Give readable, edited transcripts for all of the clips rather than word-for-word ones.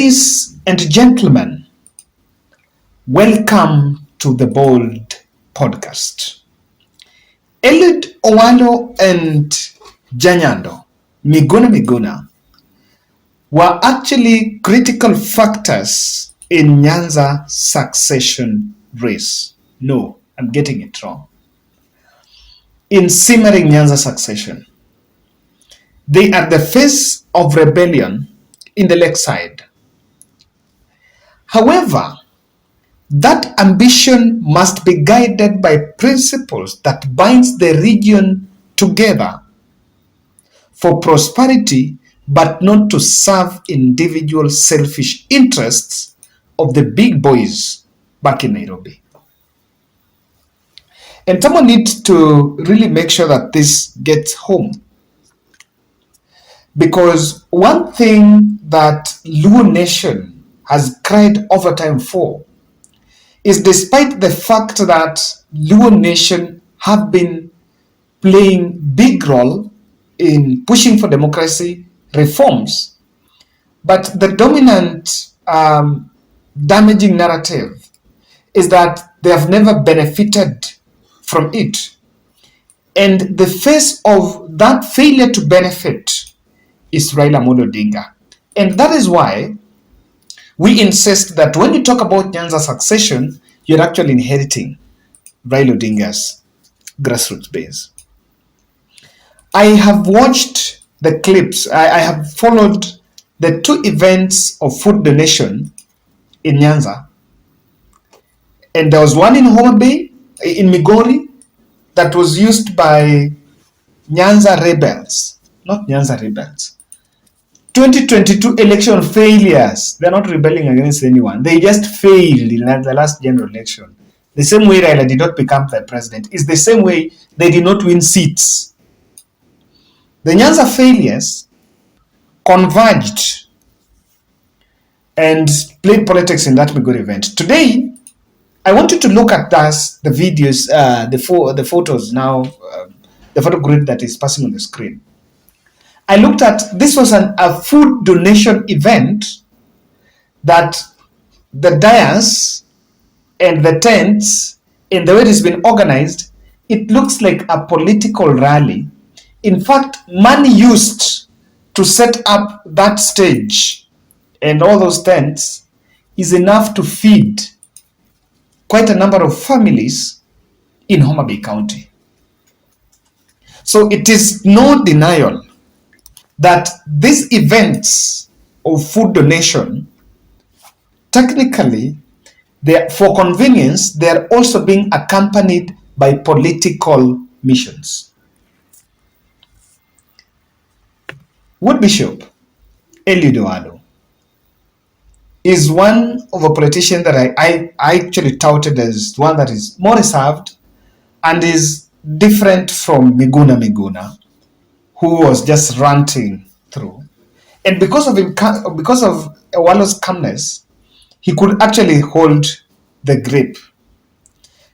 Ladies and gentlemen, welcome to the Bold Podcast. Eliud, Owalo, and Janyando, Miguna, were actually critical factors in Nyanza succession race. No, I'm getting it wrong. In simmering Nyanza succession, they are the face of rebellion in the lakeside. However, that ambition must be guided by principles that binds the region together for prosperity, but not to serve individual selfish interests of the big boys back in Nairobi. And someone needs to really make sure that this gets home. Because one thing that Luo Nation has cried over time for is, despite the fact that Luo Nation have been playing big role in pushing for democracy reforms, but the dominant damaging narrative is that they have never benefited from it. And the face of that failure to benefit is Raila Odinga. And that is why we insist that when you talk about Nyanza succession, you're actually inheriting Raila Odinga's grassroots base. I have watched the clips. I have followed the two events of food donation in Nyanza. And there was one in Homa Bay, in Migori, that was used by Nyanza rebels, not Nyanza rebels. 2022 election failures. They're not rebelling against anyone. They just failed in the last general election. The same way Raila did not become the president is the same way they did not win seats. The Nyanza failures converged and played politics in that Migori event. Today, I want you to look at the videos, the photos now, the photo grid that is passing on the screen. I looked at, this was a food donation event that the dais and the tents and the way it has been organized, it looks like a political rally. In fact, money used to set up that stage and all those tents is enough to feed quite a number of families in Homa Bay County. So it is no denial that these events of food donation, technically, for convenience, they are also being accompanied by political missions. Wood Bishop Eliud Owalo is one of a politician that I actually touted as one that is more reserved and is different from Miguna, who was just ranting through. And because of Owalo's calmness, he could actually hold the grip.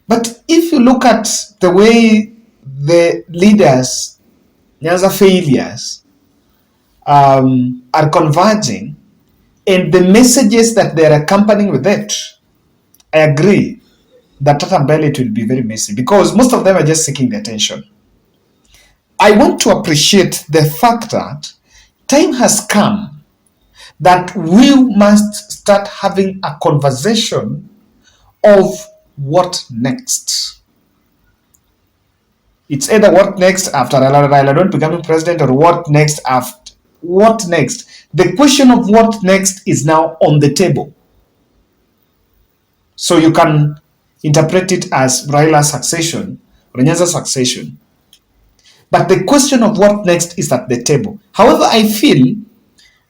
But if you look at the way the leaders, Nyanza failures, are converging, and the messages that they are accompanying with it, I agree that Tata Mbele it will be very messy because most of them are just seeking the attention. I want to appreciate the fact that time has come that we must start having a conversation of what next. It's either what next after Raila don't becoming president or what next after. What next? The question of what next is now on the table. So you can interpret it as Raila's succession or Nyanza's succession. But the question of what next is at the table. However, I feel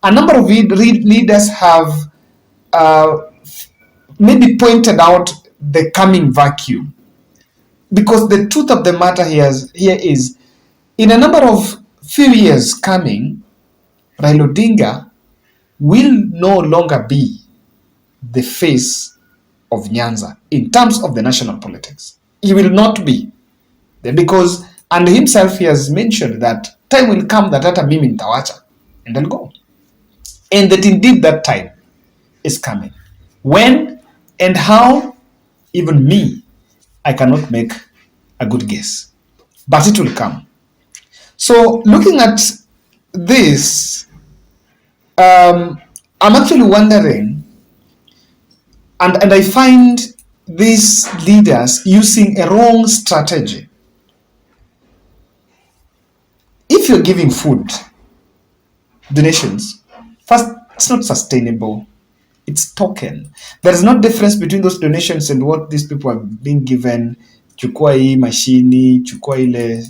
a number of leaders have maybe pointed out the coming vacuum. Because the truth of the matter here is, in a number of few years coming, Raila Odinga will no longer be the face of Nyanza in terms of the national politics. He will not be. Because, and himself he has mentioned that time will come that hata mimi nitawacha and then go. And that indeed that time is coming. When and how, even me, I cannot make a good guess. But it will come. So, looking at this, I'm actually wondering, and I find these leaders using a wrong strategy. If you're giving food donations, first, it's not sustainable. It's token. There is no difference between those donations and what these people are being given. Chukua hii mashini, chukua ile,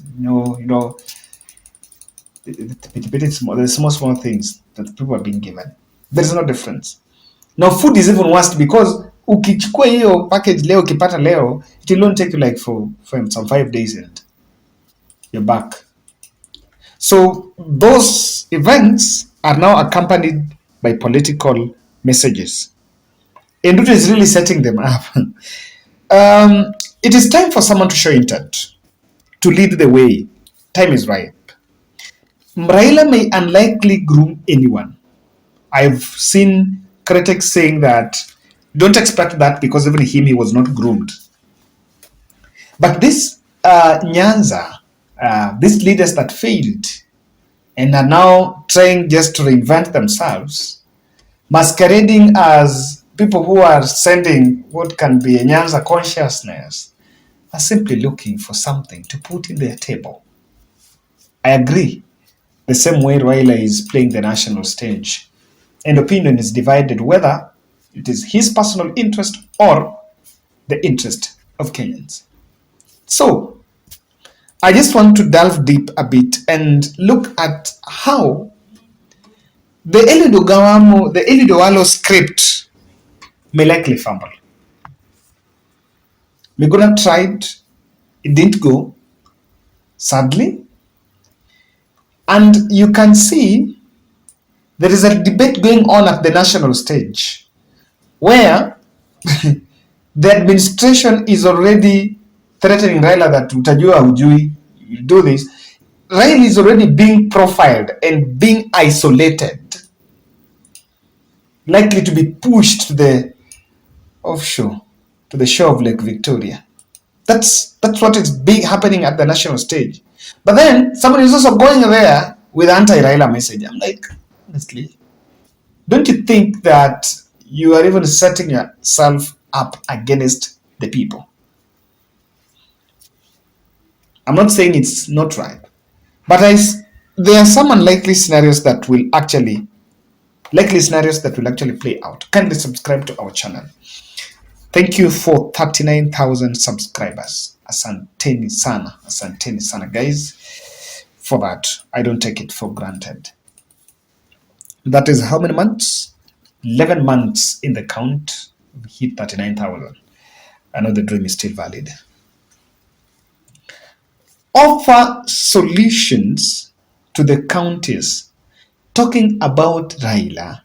the small things that people are being given. There is no difference. Now food is even worse because ukichukua hiyo package leo, ukipata leo, it will only take you like for some 5 days and you're back. So those events are now accompanied by political messages. And Ruto is really setting them up. It is time for someone to show intent, to lead the way. Time is ripe. Raila may unlikely groom anyone. I've seen critics saying that don't expect that because even him, he was not groomed. But this Nyanza, these leaders that failed and are now trying just to reinvent themselves, masquerading as people who are sending what can be a Nyanza consciousness, are simply looking for something to put in their table. I agree. The same way Raila is playing the national stage. And opinion is divided whether it is his personal interest or the interest of Kenyans. So, I just want to delve deep a bit and look at how the Eliud Owalo script may likely fumble. Miguna tried, it didn't go, sadly. And you can see there is a debate going on at the national stage where the administration is already threatening Raila that utajua hujui, you do this. Raila is already being profiled and being isolated, likely to be pushed to the offshore, to the shore of Lake Victoria. That's what is big happening at the national stage. But then somebody is also going there with anti-Raila message. I'm like, honestly, don't you think that you are even setting yourself up against the people? I'm not saying it's not right, but there are some unlikely scenarios that will actually play out. Kindly subscribe to our channel. Thank you for 39,000 subscribers. Asanteni sana guys for that. I don't take it for granted. That is how many months? 11 months in the count. We hit 39,000. I know the dream is still valid. Offer solutions to the counties talking about Raila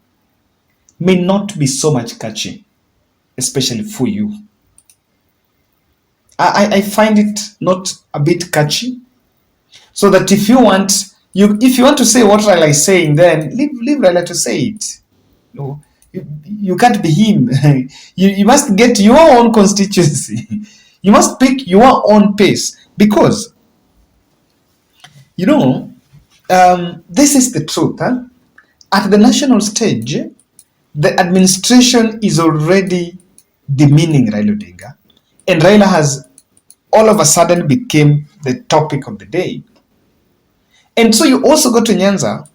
may not be so much catchy, especially for you. I find it not a bit catchy. So that if you want to say what Raila is saying, then leave Raila to say it. No, you can't be him. you must get your own constituency. You must pick your own pace because, this is the truth. Huh? At the national stage, the administration is already demeaning Raila Odinga, and Raila has all of a sudden became the topic of the day. And so you also go to Nyanza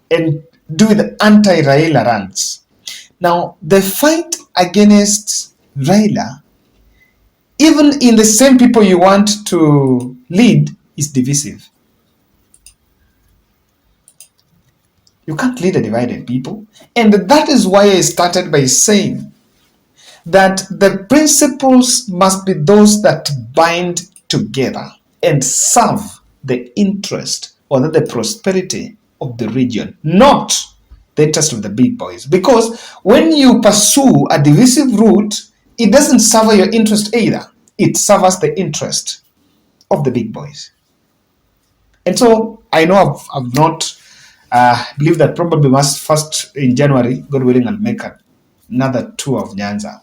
and do the anti-Raila rants. Now, the fight against Raila, even in the same people you want to lead, is divisive. You can't lead a divided people. And that is why I started by saying that the principles must be those that bind together and serve the interest or the prosperity of the region, not the interest of the big boys. Because when you pursue a divisive route, it doesn't serve your interest either. It serves the interest of the big boys. And so I know I've not believe that probably first in January, God willing, I'll make another tour of Nyanza.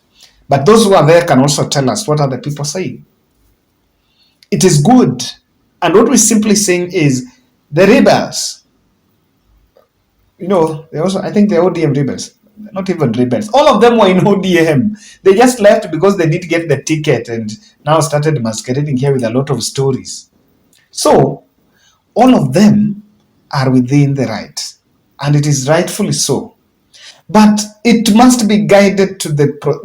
But those who are there can also tell us what are the people saying. It is good. And what we're simply saying is the rebels, they also, I think the ODM rebels, not even rebels, all of them were in ODM. They just left because they did get the ticket and now started masquerading here with a lot of stories. So, all of them are within the right, and it is rightfully so. But it must be guided to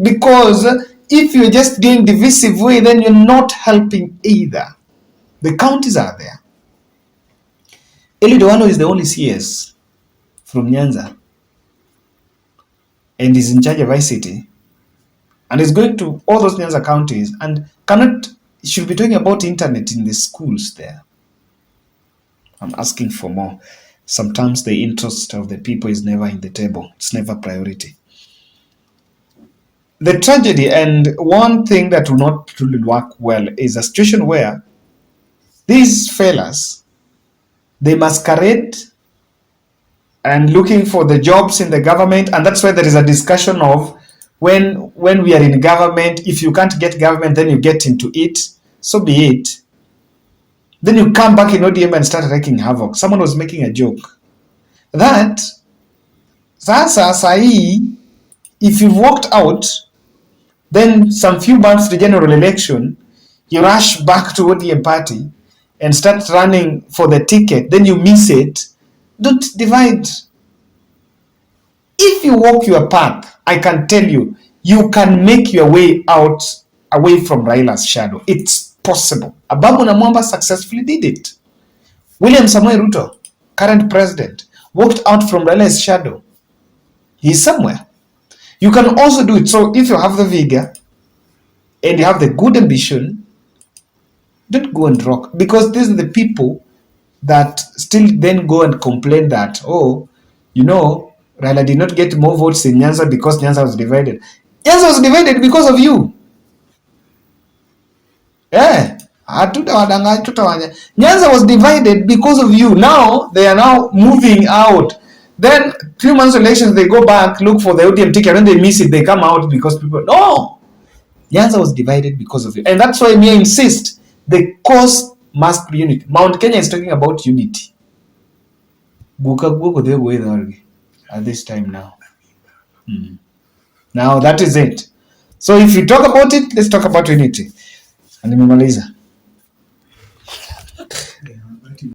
because if you're just doing divisive way, then you're not helping either. The counties are there. Eliud Owalo is the only CS from Nyanza, and is in charge of ICT, and is going to all those Nyanza counties, and should be talking about internet in the schools there. I'm asking for more. Sometimes the interest of the people is never in the table. It's never priority. The tragedy, and one thing that will not really work well, is a situation where these fellas, they masquerade and looking for the jobs in the government, and that's why there is a discussion of when we are in government, if you can't get government, then you get into it, so be it. Then you come back in ODM and start wreaking havoc. Someone was making a joke that Sahi, if you've walked out, then some few months to general election, you rush back to ODM party and start running for the ticket, then you miss it. Don't divide. If you walk your path, I can tell you, you can make your way out away from Raila's shadow. It's possible. Ababu Namwamba successfully did it. William Samoei Ruto, current president, walked out from Raila's shadow. He's somewhere. You can also do it. So if you have the vigor and you have the good ambition, don't go and rock. Because these are the people that still then go and complain that, Raila did not get more votes in Nyanza because Nyanza was divided. Nyanza was divided because of you. Yeah. Nyanza was divided because of you. Now, they are now moving out. Then, 3 months elections, they go back, look for the ODM ticket. When they miss it, they come out because people... No! Nyanza was divided because of you. And that's why I insist, the cause must be unity. Mount Kenya is talking about unity. At this time now. Now, that is it. So if you talk about it, let's talk about unity. And nimemaliza.